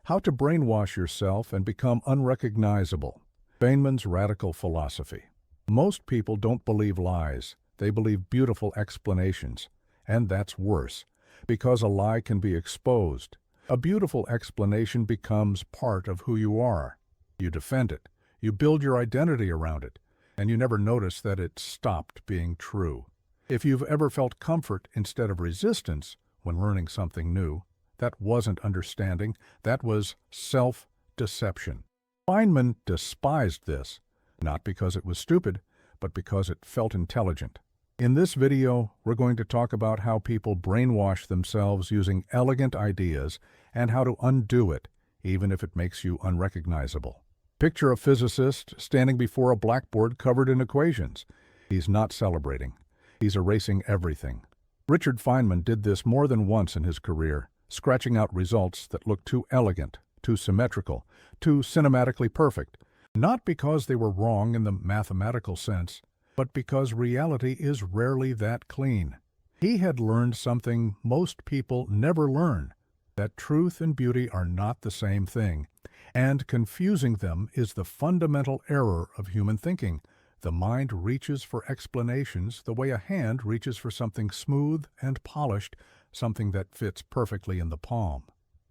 How to Brainwash Yourself and Become Unrecognizable. Feynman's Radical Philosophy. Most people don't believe lies. They believe beautiful explanations. And that's worse, because a lie can be exposed. A beautiful explanation becomes part of who you are. You defend it. You build your identity around it. And you never notice that it stopped being true. If you've ever felt comfort instead of resistance when learning something new, that wasn't understanding, that was self-deception. Feynman despised this, not because it was stupid, but because it felt intelligent. In this video, we're going to talk about how people brainwash themselves using elegant ideas and how to undo it, even if it makes you unrecognizable. Picture a physicist standing before a blackboard covered in equations. He's not celebrating. He's erasing everything. Richard Feynman did this more than once in his career, scratching out results that looked too elegant, too symmetrical, too cinematically perfect, not because they were wrong in the mathematical sense, but because reality is rarely that clean. He had learned something most people never learn, that truth and beauty are not the same thing, and confusing them is the fundamental error of human thinking. The mind reaches for explanations the way a hand reaches for something smooth and polished, something that fits perfectly in the palm.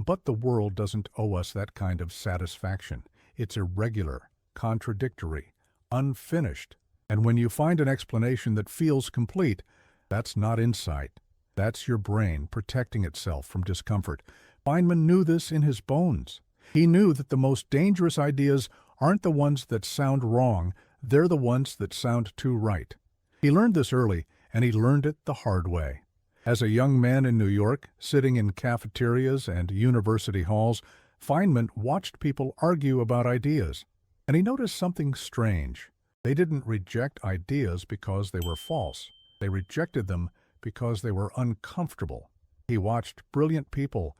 But the world doesn't owe us that kind of satisfaction. It's irregular, contradictory, unfinished. And when you find an explanation that feels complete, that's not insight. That's your brain protecting itself from discomfort. Feynman knew this in his bones. He knew that the most dangerous ideas aren't the ones that sound wrong, they're the ones that sound too right. He learned this early, and he learned it the hard way. As a young man in New York, sitting in cafeterias and university halls, Feynman watched people argue about ideas, and he noticed something strange. They didn't reject ideas because they were false. They rejected them because they were uncomfortable. He watched brilliant people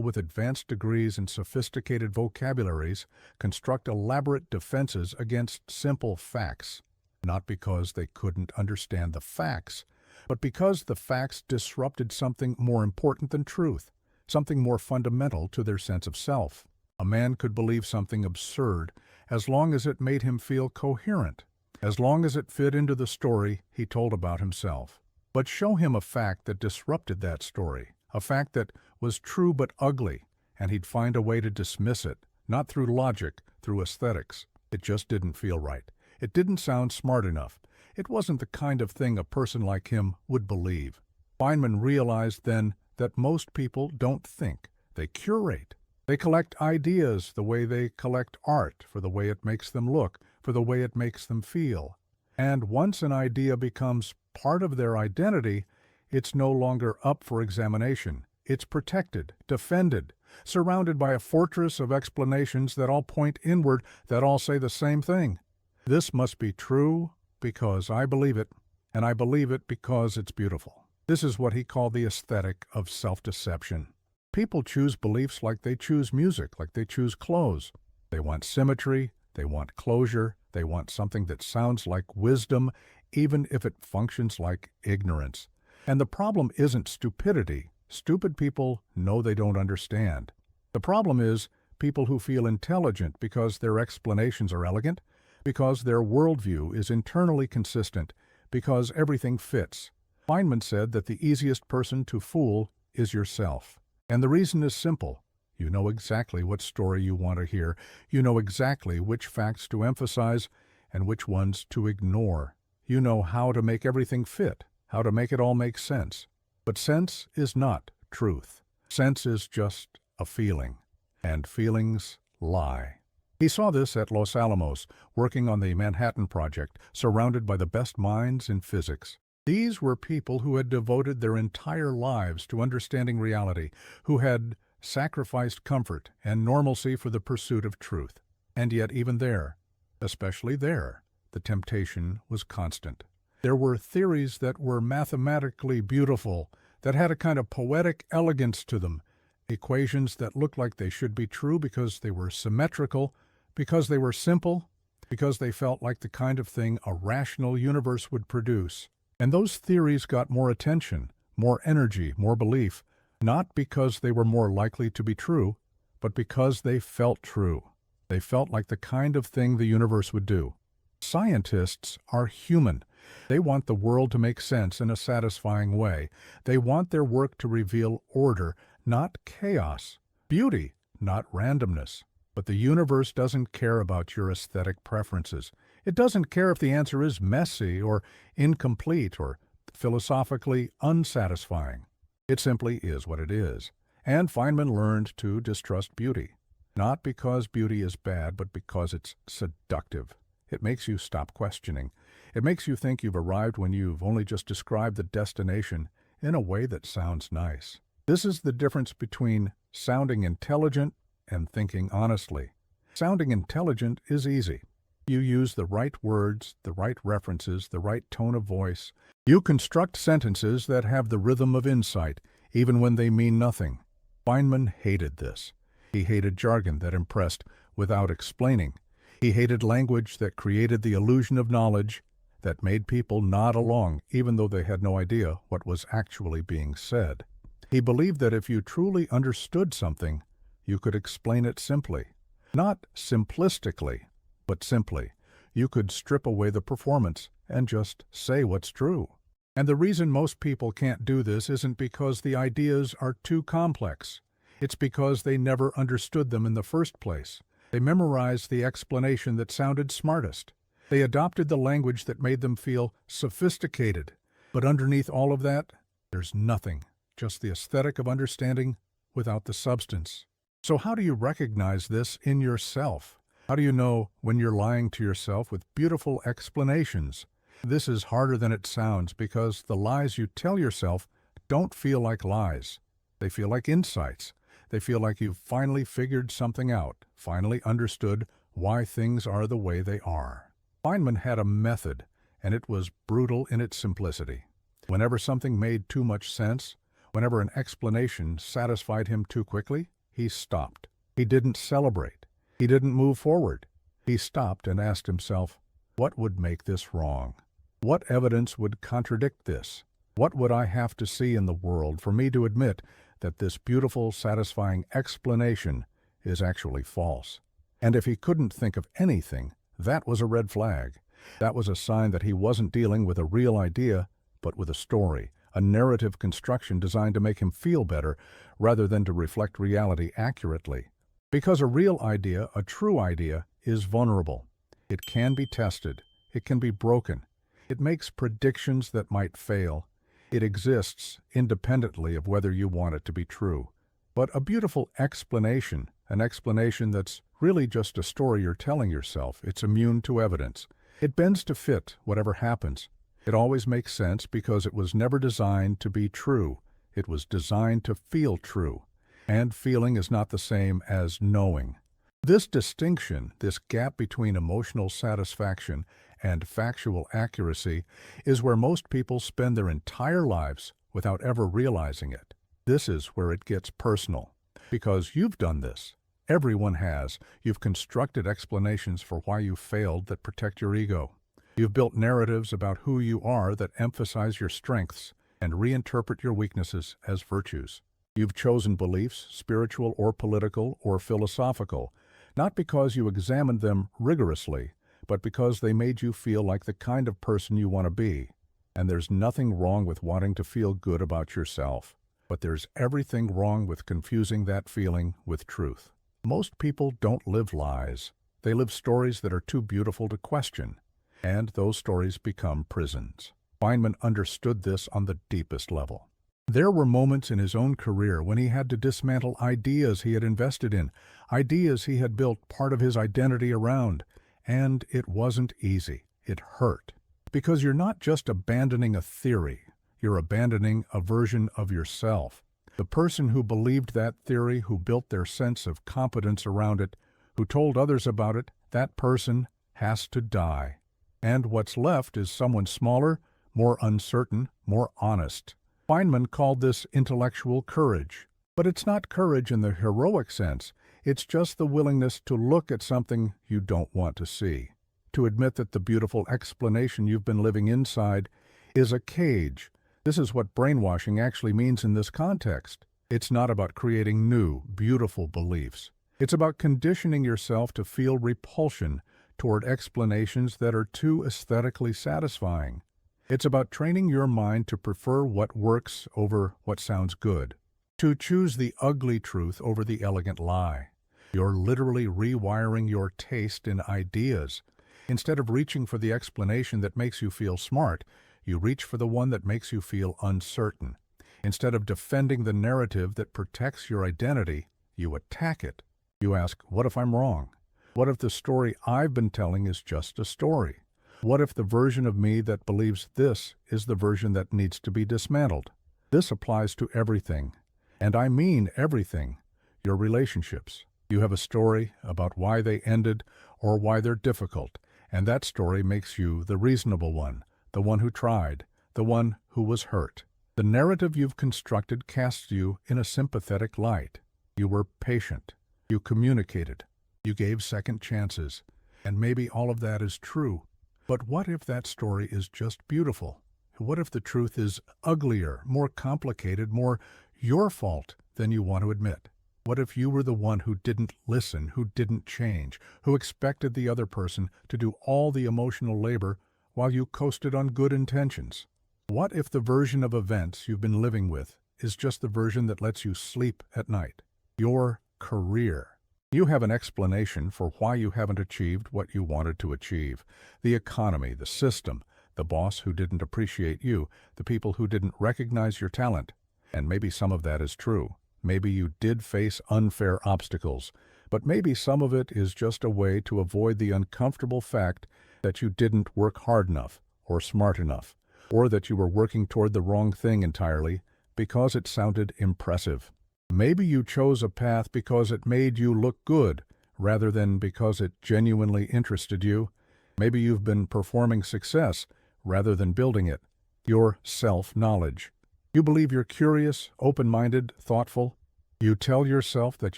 with advanced degrees and sophisticated vocabularies, construct elaborate defenses against simple facts, not because they couldn't understand the facts, but because the facts disrupted something more important than truth, something more fundamental to their sense of self. A man could believe something absurd as long as it made him feel coherent, as long as it fit into the story he told about himself. But show him a fact that disrupted that story, a fact that was true but ugly, and he'd find a way to dismiss it, not through logic, through aesthetics. It just didn't feel right. It didn't sound smart enough. It wasn't the kind of thing a person like him would believe. Feynman realized then that most people don't think. They curate. They collect ideas the way they collect art, for the way it makes them look, for the way it makes them feel. And once an idea becomes part of their identity, it's no longer up for examination. It's protected, defended, surrounded by a fortress of explanations that all point inward, that all say the same thing. This must be true because I believe it, and I believe it because it's beautiful. This is what he called the aesthetic of self-deception. People choose beliefs like they choose music, like they choose clothes. They want symmetry, they want closure, they want something that sounds like wisdom, even if it functions like ignorance. And the problem isn't stupidity. Stupid people know they don't understand. The problem is people who feel intelligent because their explanations are elegant, because their worldview is internally consistent, because everything fits. Feynman said that the easiest person to fool is yourself. And the reason is simple. You know exactly what story you want to hear. You know exactly which facts to emphasize and which ones to ignore. You know how to make everything fit, how to make it all make sense. But sense is not truth. Sense is just a feeling, and feelings lie. He saw this at Los Alamos, working on the Manhattan Project, surrounded by the best minds in physics. These were people who had devoted their entire lives to understanding reality, who had sacrificed comfort and normalcy for the pursuit of truth. And yet even there, especially there, the temptation was constant. There were theories that were mathematically beautiful, that had a kind of poetic elegance to them, equations that looked like they should be true because they were symmetrical, because they were simple, because they felt like the kind of thing a rational universe would produce. And those theories got more attention, more energy, more belief, not because they were more likely to be true, but because they felt true. They felt like the kind of thing the universe would do. Scientists are human. They want the world to make sense in a satisfying way. They want their work to reveal order, not chaos, beauty, not randomness. But the universe doesn't care about your aesthetic preferences. It doesn't care if the answer is messy or incomplete or philosophically unsatisfying. It simply is what it is. And Feynman learned to distrust beauty. Not because beauty is bad, but because it's seductive. It makes you stop questioning. It makes you think you've arrived when you've only just described the destination in a way that sounds nice. This is the difference between sounding intelligent and thinking honestly. Sounding intelligent is easy. You use the right words, the right references, the right tone of voice. You construct sentences that have the rhythm of insight, even when they mean nothing. Feynman hated this. He hated jargon that impressed without explaining. He hated language that created the illusion of knowledge, that made people nod along even though they had no idea what was actually being said. He believed that if you truly understood something, you could explain it simply. Not simplistically, but simply. You could strip away the performance and just say what's true. And the reason most people can't do this isn't because the ideas are too complex. It's because they never understood them in the first place. They memorized the explanation that sounded smartest. They adopted the language that made them feel sophisticated. But underneath all of that, there's nothing, just the aesthetic of understanding without the substance. So how do you recognize this in yourself? How do you know when you're lying to yourself with beautiful explanations? This is harder than it sounds because the lies you tell yourself don't feel like lies. They feel like insights. They feel like you've finally figured something out, finally understood why things are the way they are. Feynman had a method, and it was brutal in its simplicity. Whenever something made too much sense, whenever an explanation satisfied him too quickly, he stopped. He didn't celebrate. He didn't move forward. He stopped and asked himself, what would make this wrong? What evidence would contradict this? What would I have to see in the world for me to admit that this beautiful, satisfying explanation is actually false? And if he couldn't think of anything, that was a red flag. That was a sign that he wasn't dealing with a real idea, but with a story, a narrative construction designed to make him feel better rather than to reflect reality accurately. Because a real idea, a true idea, is vulnerable. It can be tested. It can be broken. It makes predictions that might fail. It exists independently of whether you want it to be true. But a beautiful explanation, an explanation that's really just a story you're telling yourself, it's immune to evidence. It bends to fit whatever happens. It always makes sense because it was never designed to be true. It was designed to feel true. And feeling is not the same as knowing. This distinction, this gap between emotional satisfaction and factual accuracy, is where most people spend their entire lives without ever realizing it. This is where it gets personal. Because you've done this. Everyone has. You've constructed explanations for why you failed that protect your ego. You've built narratives about who you are that emphasize your strengths and reinterpret your weaknesses as virtues. You've chosen beliefs, spiritual or political or philosophical, not because you examined them rigorously, but because they made you feel like the kind of person you want to be. And there's nothing wrong with wanting to feel good about yourself, but there's everything wrong with confusing that feeling with truth. Most people don't live lies. They live stories that are too beautiful to question, and those stories become prisons. Feynman understood this on the deepest level. There were moments in his own career when he had to dismantle ideas he had invested in, ideas he had built part of his identity around, and it wasn't easy. It hurt. Because you're not just abandoning a theory, you're abandoning a version of yourself. The person who believed that theory, who built their sense of competence around it, who told others about it, that person has to die. And what's left is someone smaller, more uncertain, more honest. Feynman called this intellectual courage. But it's not courage in the heroic sense. It's just the willingness to look at something you don't want to see. To admit that the beautiful explanation you've been living inside is a cage. This is what brainwashing actually means in this context. It's not about creating new, beautiful beliefs. It's about conditioning yourself to feel repulsion toward explanations that are too aesthetically satisfying. It's about training your mind to prefer what works over what sounds good, to choose the ugly truth over the elegant lie. You're literally rewiring your taste in ideas. Instead of reaching for the explanation that makes you feel smart, you reach for the one that makes you feel uncertain. Instead of defending the narrative that protects your identity, you attack it. You ask, what if I'm wrong? What if the story I've been telling is just a story? What if the version of me that believes this is the version that needs to be dismantled? This applies to everything, and I mean everything. Your relationships. You have a story about why they ended or why they're difficult, and that story makes you the reasonable one, the one who tried, the one who was hurt. The narrative you've constructed casts you in a sympathetic light. You were patient. You communicated. You gave second chances. And maybe all of that is true. But what if that story is just beautiful? What if the truth is uglier, more complicated, more your fault than you want to admit? What if you were the one who didn't listen, who didn't change, who expected the other person to do all the emotional labor while you coasted on good intentions? What if the version of events you've been living with is just the version that lets you sleep at night? Your career. You have an explanation for why you haven't achieved what you wanted to achieve. The economy, the system, the boss who didn't appreciate you, the people who didn't recognize your talent. And maybe some of that is true. Maybe you did face unfair obstacles, but maybe some of it is just a way to avoid the uncomfortable fact that you didn't work hard enough or smart enough, or that you were working toward the wrong thing entirely because it sounded impressive. Maybe you chose a path because it made you look good rather than because it genuinely interested you. Maybe you've been performing success rather than building it. Your self-knowledge. You believe you're curious, open-minded, thoughtful. You tell yourself that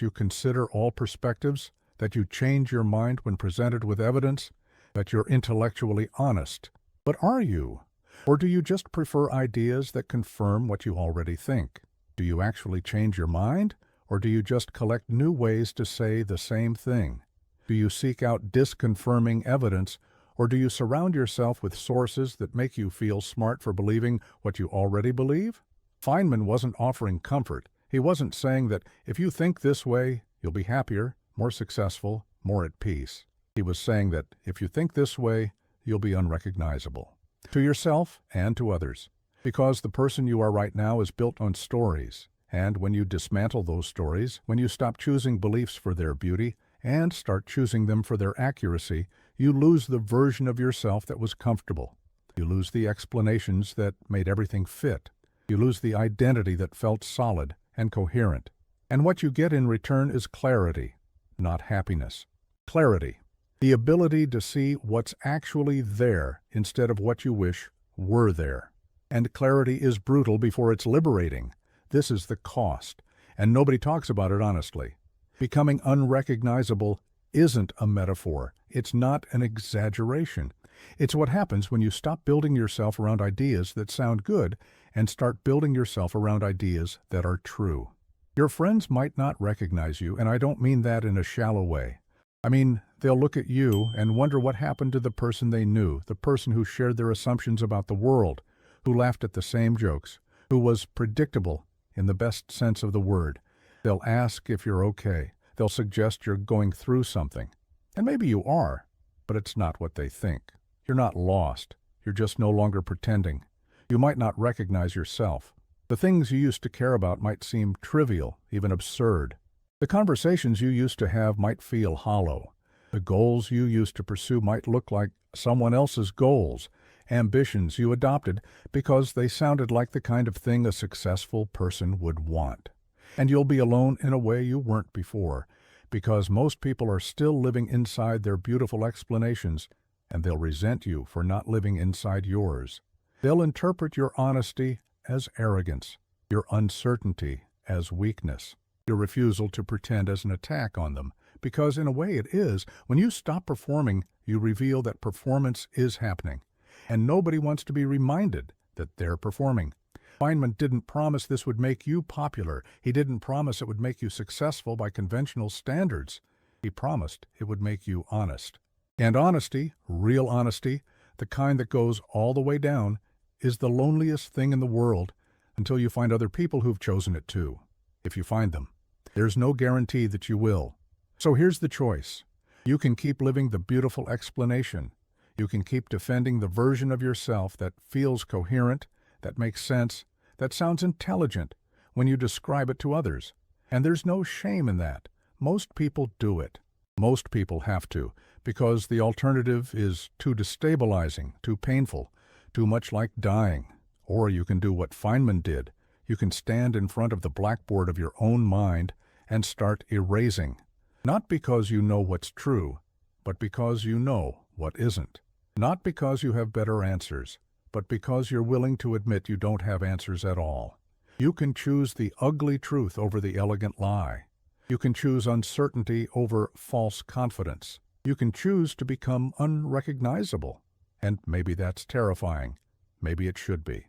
you consider all perspectives, that you change your mind when presented with evidence, that you're intellectually honest. But are you? Or do you just prefer ideas that confirm what you already think? Do you actually change your mind, or do you just collect new ways to say the same thing? Do you seek out disconfirming evidence, or do you surround yourself with sources that make you feel smart for believing what you already believe? Feynman wasn't offering comfort. He wasn't saying that if you think this way, you'll be happier, more successful, more at peace. He was saying that if you think this way, you'll be unrecognizable. To yourself and to others. Because the person you are right now is built on stories, and when you dismantle those stories, when you stop choosing beliefs for their beauty and start choosing them for their accuracy, you lose the version of yourself that was comfortable. You lose the explanations that made everything fit. You lose the identity that felt solid and coherent. And what you get in return is clarity, not happiness. Clarity, the ability to see what's actually there instead of what you wish were there. And clarity is brutal before it's liberating. This is the cost, and nobody talks about it honestly. Becoming unrecognizable isn't a metaphor. It's not an exaggeration. It's what happens when you stop building yourself around ideas that sound good and start building yourself around ideas that are true. Your friends might not recognize you, and I don't mean that in a shallow way. I mean, they'll look at you and wonder what happened to the person they knew, the person who shared their assumptions about the world, who laughed at the same jokes, who was predictable in the best sense of the word. They'll ask if you're okay. They'll suggest you're going through something. And maybe you are, but it's not what they think. You're not lost. You're just no longer pretending. You might not recognize yourself. The things you used to care about might seem trivial, even absurd. The conversations you used to have might feel hollow. The goals you used to pursue might look like someone else's goals, ambitions you adopted because they sounded like the kind of thing a successful person would want. And you'll be alone in a way you weren't before, because most people are still living inside their beautiful explanations, and they'll resent you for not living inside yours. They'll interpret your honesty as arrogance, your uncertainty as weakness, your refusal to pretend as an attack on them, because in a way it is. When you stop performing, you reveal that performance is happening. And nobody wants to be reminded that they're performing. Feynman didn't promise this would make you popular. He didn't promise it would make you successful by conventional standards. He promised it would make you honest. And honesty, real honesty, the kind that goes all the way down, is the loneliest thing in the world until you find other people who've chosen it too. If you find them, there's no guarantee that you will. So here's the choice. You can keep living the beautiful explanation. You can keep defending the version of yourself that feels coherent, that makes sense, that sounds intelligent when you describe it to others. And there's no shame in that. Most people do it. Most people have to, because the alternative is too destabilizing, too painful, too much like dying. Or you can do what Feynman did. You can stand in front of the blackboard of your own mind and start erasing. Not because you know what's true, but because you know what isn't. Not because you have better answers, but because you're willing to admit you don't have answers at all. You can choose the ugly truth over the elegant lie. You can choose uncertainty over false confidence. You can choose to become unrecognizable. And maybe that's terrifying. Maybe it should be.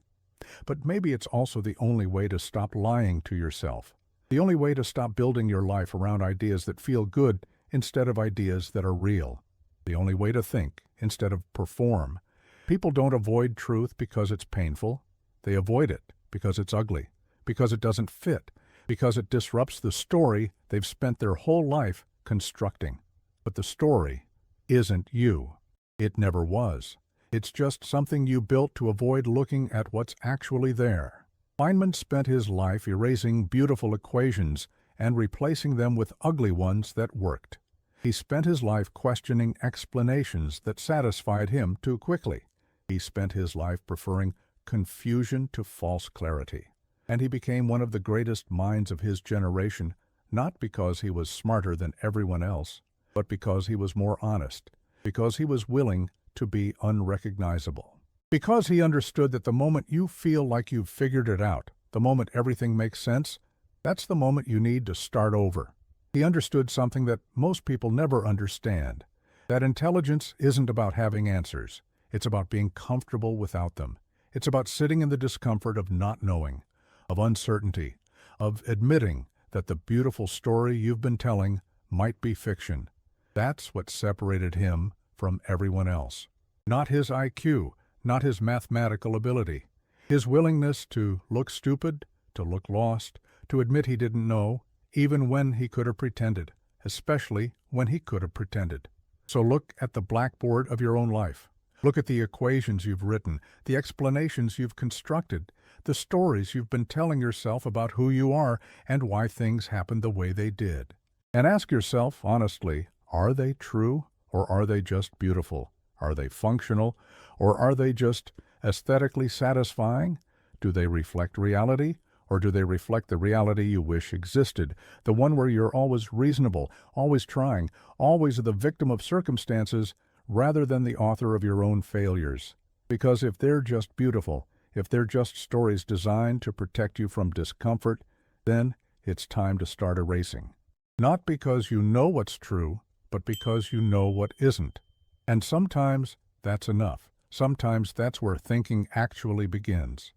But maybe it's also the only way to stop lying to yourself. The only way to stop building your life around ideas that feel good instead of ideas that are real. The only way to think instead of perform. People don't avoid truth because it's painful. They avoid it because it's ugly, because it doesn't fit, because it disrupts the story they've spent their whole life constructing. But the story isn't you. It never was. It's just something you built to avoid looking at what's actually there. Feynman spent his life erasing beautiful equations and replacing them with ugly ones that worked. He spent his life questioning explanations that satisfied him too quickly. He spent his life preferring confusion to false clarity. And he became one of the greatest minds of his generation, not because he was smarter than everyone else, but because he was more honest, because he was willing to be unrecognizable. Because he understood that the moment you feel like you've figured it out, the moment everything makes sense, that's the moment you need to start over. He understood something that most people never understand, that intelligence isn't about having answers. It's about being comfortable without them. It's about sitting in the discomfort of not knowing, of uncertainty, of admitting that the beautiful story you've been telling might be fiction. That's what separated him from everyone else. Not his IQ, not his mathematical ability. His willingness to look stupid, to look lost, to admit he didn't know, even when he could have pretended, especially when he could have pretended. So look at the blackboard of your own life. Look at the equations you've written, the explanations you've constructed, the stories you've been telling yourself about who you are and why things happened the way they did. And ask yourself, honestly, are they true or are they just beautiful? Are they functional or are they just aesthetically satisfying? Do they reflect reality or do they reflect the reality you wish existed, the one where you're always reasonable, always trying, always the victim of circumstances, rather than the author of your own failures? Because if they're just beautiful, if they're just stories designed to protect you from discomfort, then it's time to start erasing. Not because you know what's true, but because you know what isn't. And sometimes that's enough. Sometimes that's where thinking actually begins.